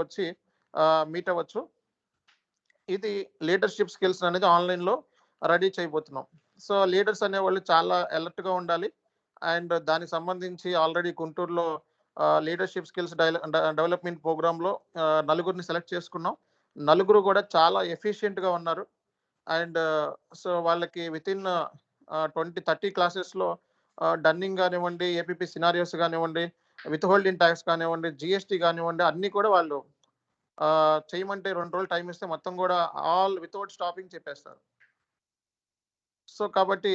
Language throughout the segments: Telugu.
వచ్చి మీట్ అవ్వచ్చు. ఇది లీడర్షిప్ స్కిల్స్ అనేది ఆన్లైన్లో రెడీ చేయబోతున్నాం. సో లీడర్స్ అనేవాళ్ళు చాలా అలర్ట్గా ఉండాలి. అండ్ దానికి సంబంధించి ఆల్రెడీ గుంటూరులో లీడర్షిప్ స్కిల్స్ డెవలప్మెంట్ ప్రోగ్రాంలో నలుగురిని సెలెక్ట్ చేసుకున్నాం. నలుగురు కూడా చాలా ఎఫిషియెంట్గా ఉన్నారు. అండ్ సో వాళ్ళకి వితిన్ 20-30 క్లాసెస్లో డన్నింగ్ కానివ్వండి, ఏపీపీ సినారియోస్ కానివ్వండి, విత్ హోల్డింగ్ ట్యాక్స్ కానివ్వండి, జిఎస్టీ కానివ్వండి, అన్నీ కూడా వాళ్ళు చేయమంటే 2 రోజులు టైం ఇస్తే మొత్తం కూడా ఆల్ వితౌట్ స్టాపింగ్ చెప్పేస్తారు. సో కాబట్టి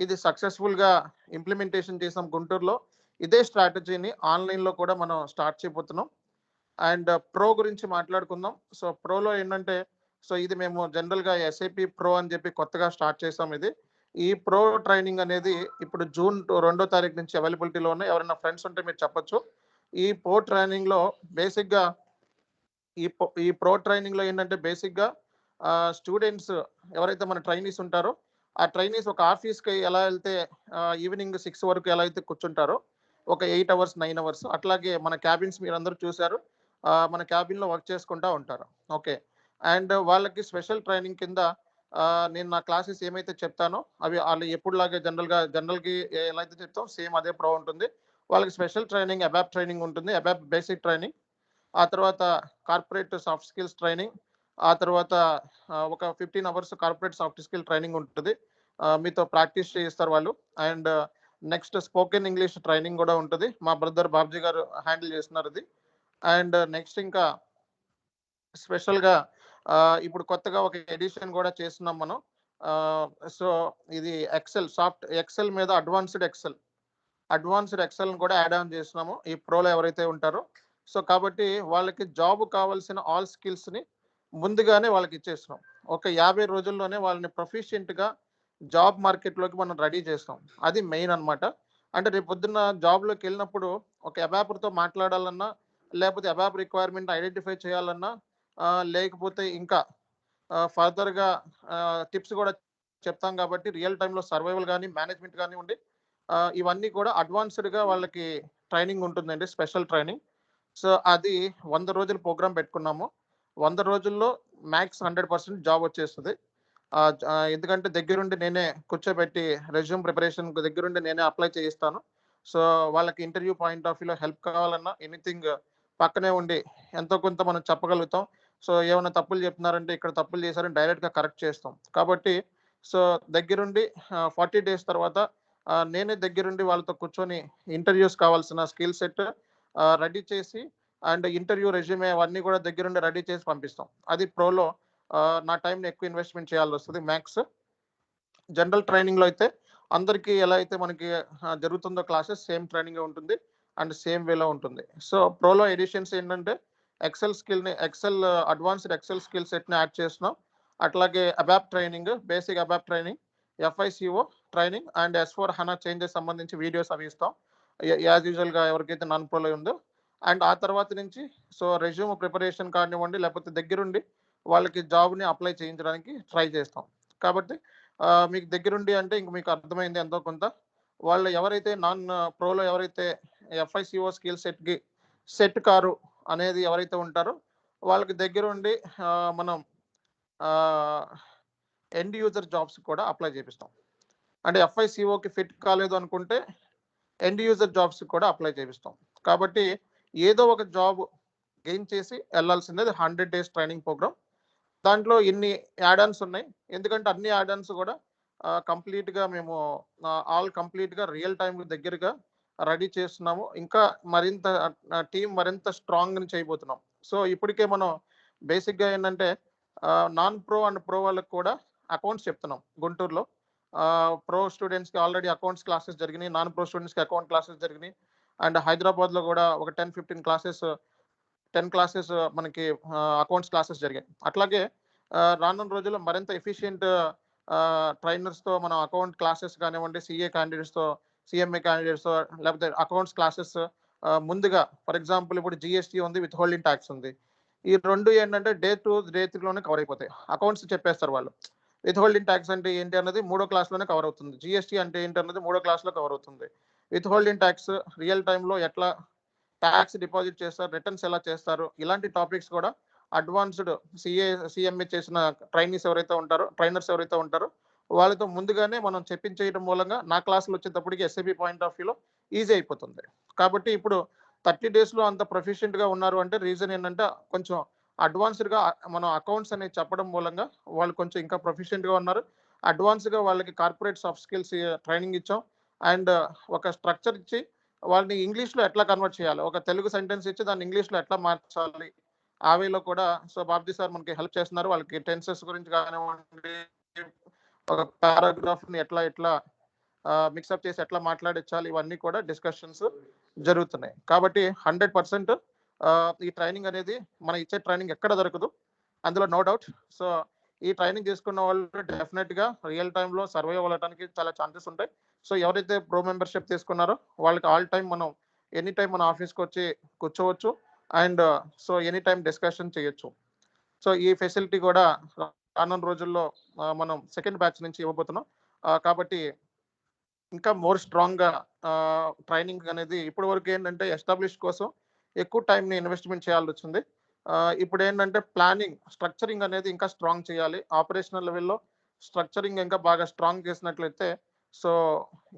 ఇది సక్సెస్ఫుల్గా ఇంప్లిమెంటేషన్ చేసాం గుంటూరులో. ఇదే స్ట్రాటజీని ఆన్లైన్లో కూడా మనం స్టార్ట్ చేయబోతున్నాం. అండ్ ప్రో గురించి మాట్లాడుకుందాం. సో ప్రోలో ఏంటంటే, సో ఇది మేము జనరల్గా ఎస్ఏపి ప్రో అని చెప్పి కొత్తగా స్టార్ట్ చేసాం. ఈ ప్రో ట్రైనింగ్ అనేది ఇప్పుడు జూన్ 2వ తారీఖు నుంచి అవైలబిలిటీలో ఉన్నాయి. ఎవరైనా ఫ్రెండ్స్ ఉంటే మీరు చెప్పొచ్చు. ఈ ప్రో ట్రైనింగ్లో బేసిక్గా ఈ ప్రో ట్రైనింగ్లో ఏంటంటే బేసిక్గా స్టూడెంట్స్ ఎవరైతే మన ట్రైనీస్ ఉంటారో ఆ ట్రైనీస్ ఒక ఆఫీస్కి ఎలా వెళ్తే ఈవినింగ్ 6 వరకు ఎలా అయితే కూర్చుంటారో ఒక 8 అవర్స్ 9 అవర్స్ అట్లాగే మన క్యాబిన్స్ మీరు అందరూ చూశారు. మన క్యాబిన్లో వర్క్ చేసుకుంటూ ఉంటారు. ఓకే. అండ్ వాళ్ళకి స్పెషల్ ట్రైనింగ్ కింద నేను నా క్లాసెస్ ఏమైతే చెప్తానో అవి వాళ్ళు ఎప్పుడులాగే జనరల్కి ఎలా అయితే చెప్తాం సేమ్ అదే ప్రో ఉంటుంది. వాళ్ళకి స్పెషల్ ట్రైనింగ్ అబాప్ ట్రైనింగ్ ఉంటుంది. అబాప్ బేసిక్ ట్రైనింగ్, ఆ తర్వాత కార్పొరేట్ సాఫ్ట్ స్కిల్స్ ట్రైనింగ్, ఆ తర్వాత ఒక 15 hours corporate soft skill training ఉంటుంది. మీతో ప్రాక్టీస్ చేయిస్తారు వాళ్ళు. And next spoken English training కూడా ఉంటుంది. మా బ్రదర్ బాబ్జీ గారు హ్యాండిల్ చేస్తున్నారు ఇది. అండ్ నెక్స్ట్ ఇంకా స్పెషల్గా ఇప్పుడు కొత్తగా ఒక ఎడిషన్ కూడా చేస్తున్నాం మనం. సో ఇది ఎక్సెల్ మీద అడ్వాన్స్డ్ ఎక్సెల్ని కూడా యాడ్ ఆన్ చేస్తున్నాము ఈ ప్రోలో ఎవరైతే ఉంటారో. సో కాబట్టి వాళ్ళకి జాబ్ కావాల్సిన ఆల్ స్కిల్స్ని ముందుగానే వాళ్ళకి ఇచ్చేస్తున్నాం. ఒక 50 రోజుల్లోనే వాళ్ళని ప్రొఫిషియెంట్గా జాబ్ మార్కెట్లోకి మనం రెడీ చేస్తాం. అది మెయిన్ అనమాట. అంటే రేపు పొద్దున్న జాబ్లోకి వెళ్ళినప్పుడు ఒక అబాప్తో మాట్లాడాలన్నా, లేకపోతే అబాప్ రిక్వైర్మెంట్ ఐడెంటిఫై చేయాలన్నా, లేకపోతే ఇంకా ఫర్దర్గా టిప్స్ కూడా చెప్తాం. కాబట్టి రియల్ టైంలో సర్వైవల్ కానీ మేనేజ్మెంట్ కానివ్వండి, ఇవన్నీ కూడా అడ్వాన్స్డ్గా వాళ్ళకి ట్రైనింగ్ ఉంటుందండి, స్పెషల్ ట్రైనింగ్. సో అది 100 రోజుల ప్రోగ్రామ్ పెట్టుకున్నాము. 100 రోజుల్లో మ్యాక్స్ 100% జాబ్ వచ్చేస్తుంది. ఎందుకంటే దగ్గరుండి నేనే కూర్చోబెట్టి రెజ్యూమ్ ప్రిపరేషన్ దగ్గరుండి నేనే అప్లై చేయిస్తాను. సో వాళ్ళకి ఇంటర్వ్యూ పాయింట్ ఆఫ్ వ్యూలో హెల్ప్ కావాలన్నా ఎనీథింగ్ పక్కనే ఉండి ఎంతో కొంత మనం చెప్పగలుగుతాం. సో ఏమైనా తప్పులు చెప్తున్నారంటే ఇక్కడ తప్పులు చేశారని డైరెక్ట్గా కరెక్ట్ చేస్తాం. కాబట్టి సో దగ్గరుండి 40 డేస్ తర్వాత నేనే దగ్గరుండి వాళ్ళతో కూర్చొని ఇంటర్వ్యూస్ కావాల్సిన స్కిల్ సెట్ రెడీ చేసి అండ్ ఇంటర్వ్యూ రెజ్యూమే అవన్నీ కూడా దగ్గరుండి రెడీ చేసి పంపిస్తాం. అది ప్రోలో నా టైంని ఎక్కువ ఇన్వెస్ట్మెంట్ చేయాల్సి వస్తుంది. మ్యాక్స్ జనరల్ ట్రైనింగ్లో అయితే అందరికీ ఎలా అయితే మనకి జరుగుతుందో క్లాసెస్ సేమ్ ట్రైనింగ్ ఉంటుంది అండ్ సేమ్ వేలో ఉంటుంది. సో ప్రోలో ఎడిషన్స్ ఏంటంటే అడ్వాన్స్డ్ ఎక్సెల్ స్కిల్ సెట్ని యాడ్ చేస్తున్నాం. అట్లాగే ABAP training, basic ABAP training, FICO training and S4 HANA changes సంబంధించి వీడియోస్ అవి ఇస్తాం యాజ్ యూజువల్గా ఎవరికైతే నాన్ ప్రోలో ఉందో. అండ్ ఆ తర్వాత నుంచి సో రెజ్యూమ్ ప్రిపరేషన్ కానివ్వండి, లేకపోతే దగ్గరుండి వాళ్ళకి జాబ్ని అప్లై చేయించడానికి ట్రై చేస్తాం. కాబట్టి మీకు దగ్గరుండి అంటే ఇంక మీకు అర్థమైంది ఎంతో కొంత. వాళ్ళు ఎవరైతే నాన్ ప్రోలో ఎవరైతే FICO స్కిల్ సెట్ కారు అనేది ఎవరైతే ఉంటారో వాళ్ళకి దగ్గరుండి మనం ఎండ్ యూజర్ జాబ్స్ కూడా అప్లై చేపిస్తాం. అంటే FICOకి ఫిట్ కాలేదు అనుకుంటే ఎండ్ యూజర్ జాబ్స్ కూడా అప్లై చేపిస్తాం. కాబట్టి ఏదో ఒక జాబ్ గెయిన్ చేసి వెళ్ళాల్సిందే 100 డేస్ ట్రైనింగ్ ప్రోగ్రామ్. దాంట్లో ఇన్ని యాడాన్స్ ఉన్నాయి. ఎందుకంటే అన్ని యాడాన్స్ కూడా కంప్లీట్గా మేము కంప్లీట్గా రియల్ టైం దగ్గరగా రెడీ చేస్తున్నాము. ఇంకా మరింత టీం మరింత స్ట్రాంగ్ని చేయబోతున్నాం. సో ఇప్పటికే మనం బేసిక్గా ఏంటంటే నాన్ ప్రో అండ్ ప్రో వాళ్ళకి కూడా అకౌంట్స్ చెప్తున్నాం గుంటూరులో. ప్రో స్టూడెంట్స్కి ఆల్రెడీ అకౌంట్స్ క్లాసెస్ జరిగినాయి, నాన్ ప్రో స్టూడెంట్స్కి అకౌంట్ క్లాసెస్ జరిగినాయి. అండ్ హైదరాబాద్లో కూడా ఒక 10-15 క్లాసెస్ మనకి అకౌంట్స్ క్లాసెస్ జరిగాయి. అట్లాగే రానున్న రోజుల్లో మరింత ఎఫిషియెంట్ ట్రైనర్స్తో మనం అకౌంట్ క్లాసెస్ కానివ్వండి, CA క్యాండిడేట్స్తో, CMA క్యాండిడేట్స్తో, లేకపోతే అకౌంట్స్ క్లాసెస్ ముందుగా ఫర్ ఎగ్జాంపుల్ ఇప్పుడు GST ఉంది, విత్ హోల్డింగ్ ట్యాక్స్ ఉంది. ఈ రెండు ఏంటంటే డే 2, డే 3లోనే కవర్ అయిపోతాయి. అకౌంట్స్ చెప్పేస్తారు వాళ్ళు. విత్ హోల్డింగ్ ట్యాక్స్ అంటే ఏంటి అన్నది 3వ క్లాస్లోనే కవర్ అవుతుంది. GST అంటే ఏంటి అన్నది 3వ క్లాస్లో కవర్ అవుతుంది. విత్ హోల్డింగ్ ట్యాక్స్ రియల్ టైంలో ఎట్లా ట్యాక్స్ డిపాజిట్ చేస్తారు, రిటర్న్స్ ఎలా చేస్తారు, ఇలాంటి టాపిక్స్ కూడా అడ్వాన్స్డ్ సిఎంఏ చేసిన ట్రైనర్స్ ఎవరైతే ఉంటారో వాళ్ళతో ముందుగానే మనం చెప్పించేయడం మూలంగా నా క్లాసులు వచ్చేటప్పటికి ఎస్ఏపి పాయింట్ ఆఫ్ వ్యూలో ఈజీ అయిపోతుంది. కాబట్టి ఇప్పుడు 30 డేస్లో అంత ప్రొఫిషియెంట్గా ఉన్నారు అంటే రీజన్ ఏంటంటే కొంచెం అడ్వాన్స్డ్గా మనం అకౌంట్స్ అనేది చెప్పడం మూలంగా వాళ్ళు కొంచెం ఇంకా ప్రొఫిషియెంట్గా ఉన్నారు. అడ్వాన్స్గా వాళ్ళకి కార్పొరేట్ సాఫ్ట్ స్కిల్స్ ట్రైనింగ్ ఇచ్చాం. అండ్ ఒక స్ట్రక్చర్ ఇచ్చి వాళ్ళని ఇంగ్లీష్లో ఎట్లా కన్వర్ట్ చేయాలి, ఒక తెలుగు సెంటెన్స్ ఇచ్చి దాన్ని ఇంగ్లీష్లో ఎట్లా మార్చాలి, ఆ వేలో కూడా సో బాబ్జీ సార్ మనకి హెల్ప్ చేస్తున్నారు. వాళ్ళకి టెన్సెస్ గురించి కానివ్వండి, ఒక పారాగ్రాఫ్ని ఎట్లా ఎట్లా మిక్సప్ చేసి ఎట్లా మాట్లాడించాలి, ఇవన్నీ కూడా డిస్కషన్స్ జరుగుతున్నాయి. కాబట్టి 100% ఈ ట్రైనింగ్ అనేది మనం ఇచ్చే ట్రైనింగ్ ఎక్కడ దొరకదు, అందులో నో డౌట్. సో ఈ ట్రైనింగ్ తీసుకున్న వాళ్ళు డెఫినెట్గా రియల్ టైంలో సర్వైవ్ అవ్వడానికి చాలా ఛాన్సెస్ ఉంటాయి. సో ఎవరైతే ప్రో మెంబర్షిప్ తీసుకున్నారో వాళ్ళకి ఆల్ టైం మనం ఎనీ టైం మన ఆఫీస్కి వచ్చి కూర్చోవచ్చు. And so any time discussion చేయొచ్చు. సో ఈ ఫెసిలిటీ కూడా రానున్న రోజుల్లో మనం సెకండ్ బ్యాచ్ నుంచి ఇవ్వబోతున్నాం. కాబట్టి ఇంకా మోర్ స్ట్రాంగ్గా ట్రైనింగ్ అనేది ఇప్పటి వరకు ఏంటంటే ఎస్టాబ్లిష్ కోసం ఎక్కువ టైంని ఇన్వెస్ట్మెంట్ చేయాల్సి వచ్చింది. ఇప్పుడు ఏంటంటే ప్లానింగ్, స్ట్రక్చరింగ్ అనేది ఇంకా స్ట్రాంగ్ చేయాలి. ఆపరేషనల్ లెవెల్లో స్ట్రక్చరింగ్ ఇంకా బాగా స్ట్రాంగ్ చేసినట్లయితే సో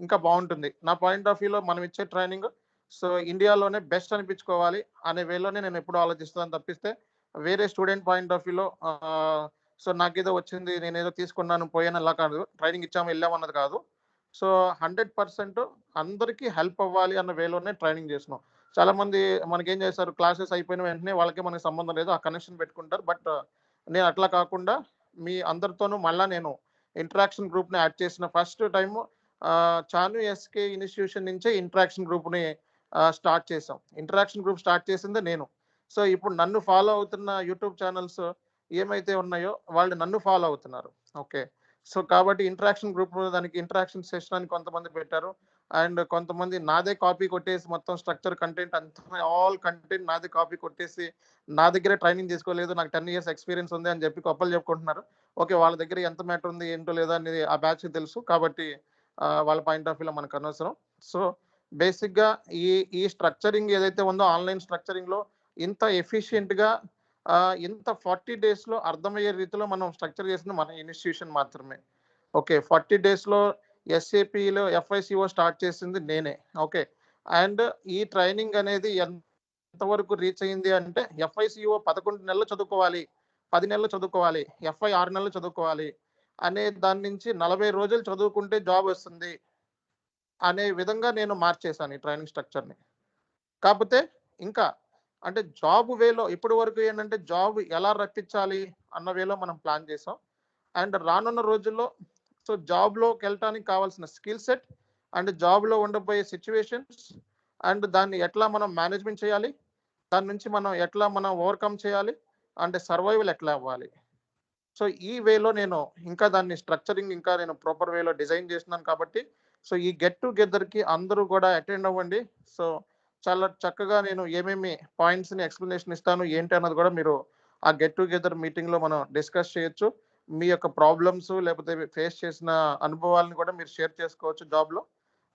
ఇంకా బాగుంటుంది. నా పాయింట్ ఆఫ్ వ్యూలో మనం ఇచ్చే ట్రైనింగ్ సో ఇండియాలోనే బెస్ట్ అనిపించుకోవాలి అనే వేలోనే నేను ఎప్పుడు ఆలోచిస్తాను తప్పిస్తే వేరే స్టూడెంట్ పాయింట్ ఆఫ్ వ్యూలో సో నాకేదో వచ్చింది, నేనేదో తీసుకున్నాను పోయాను అలా కాదు, ట్రైనింగ్ ఇచ్చాము వెళ్ళామన్నది కాదు. సో 100% అందరికీ హెల్ప్ అవ్వాలి అన్న వేలోనే ట్రైనింగ్ చేసినాం. చాలా మంది మనకేం చేస్తారు, క్లాసెస్ అయిపోయిన వెంటనే వాళ్ళకి మనకి సంబంధం లేదు, ఆ కనెక్షన్ పెట్టుకుంటారు. బట్ నేను అట్లా కాకుండా మీ అందరితోనూ మళ్ళీ నేను ఇంటరాక్షన్ గ్రూప్ని యాడ్ చేసిన ఫస్ట్ టైము చాను ఎస్కే ఇన్స్టిట్యూషన్ నుంచే ఇంటరాక్షన్ గ్రూప్ని స్టార్ట్ చేసాం. ఇంటరాక్షన్ గ్రూప్ స్టార్ట్ చేసిందే నేను. సో ఇప్పుడు నన్ను ఫాలో అవుతున్న యూట్యూబ్ ఛానల్స్ ఏమైతే ఉన్నాయో వాళ్ళు నన్ను ఫాలో అవుతున్నారు. ఓకే. సో కాబట్టి ఇంటరాక్షన్ గ్రూప్ దానికి ఇంటరాక్షన్ సెషన్ అని కొంతమంది పెట్టారు. అండ్ కొంతమంది నాదే కాపీ కొట్టేసి మొత్తం స్ట్రక్చర్ కంటెంట్ అంతా ఆల్ కంటెంట్ నాదే కాపీ కొట్టేసి నా దగ్గరే ట్రైనింగ్ తీసుకోలేదు, నాకు 10 years ఎక్స్పీరియన్స్ ఉంది అని చెప్పి గొప్పలు చెప్పుకుంటున్నారు. ఓకే, వాళ్ళ దగ్గర ఎంత మ్యాటర్ ఉంది ఏంటో లేదా అనేది ఆ బ్యాచ్కి తెలుసు. కాబట్టి వాళ్ళ పాయింట్ ఆఫ్ వ్యూలో మనకు అనవసరం. సో బేసిక్గా ఈ ఈ స్ట్రక్చరింగ్ ఏదైతే ఉందో ఆన్లైన్ స్ట్రక్చరింగ్లో ఇంత ఎఫిషియెంట్గా ఇంత 40 డేస్లో అర్థమయ్యే రీతిలో మనం స్ట్రక్చర్ చేసింది మన ఇన్స్టిట్యూషన్ మాత్రమే. ఓకే, 40 డేస్లో ఎస్ఏపిలో FICO స్టార్ట్ చేసింది నేనే. ఓకే. అండ్ ఈ ట్రైనింగ్ అనేది ఎంతవరకు రీచ్ అయింది అంటే FICO 11 నెలలు చదువుకోవాలి, 10 నెలలు చదువుకోవాలి, FI 6 నెలలు చదువుకోవాలి అనే దాని నుంచి 40 రోజులు చదువుకుంటే జాబ్ వస్తుంది అనే విధంగా నేను మార్చేశాను ఈ ట్రైనింగ్ స్ట్రక్చర్ని. కాకపోతే ఇంకా అంటే జాబ్ వేలో ఇప్పటి వరకు ఏంటంటే జాబ్ ఎలా రప్పించాలి అన్న వేలో మనం ప్లాన్ చేసాం. అండ్ రానున్న రోజుల్లో సో జాబ్లోకి వెళ్ళటానికి కావాల్సిన స్కిల్ సెట్ అండ్ జాబ్లో ఉండబోయే సిచ్యువేషన్స్ అండ్ దాన్ని ఎట్లా మనం మేనేజ్మెంట్ చేయాలి, దాని నుంచి మనం ఎట్లా మనం ఓవర్కమ్ చేయాలి, అంటే సర్వైవల్ ఎట్లా అవ్వాలి. సో ఈ వేలో నేను ఇంకా దాన్ని స్ట్రక్చరింగ్ ఇంకా నేను ప్రాపర్ వేలో డిజైన్ చేస్తున్నాను. కాబట్టి సో ఈ గెట్ టుగెదర్కి అందరూ కూడా అటెండ్ అవ్వండి. సో చాలా చక్కగా నేను ఏమేమి పాయింట్స్ని ఎక్స్ప్లెనేషన్ ఇస్తాను ఏంటి అన్నది కూడా మీరు ఆ గెట్ టుగెదర్ మీటింగ్లో మనం డిస్కస్ చేయొచ్చు. మీ యొక్క ప్రాబ్లమ్స్ లేకపోతే ఫేస్ చేసిన అనుభవాలను కూడా మీరు షేర్ చేసుకోవచ్చు జాబ్లో.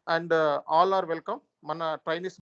And all are welcome. మన ట్రైనీస్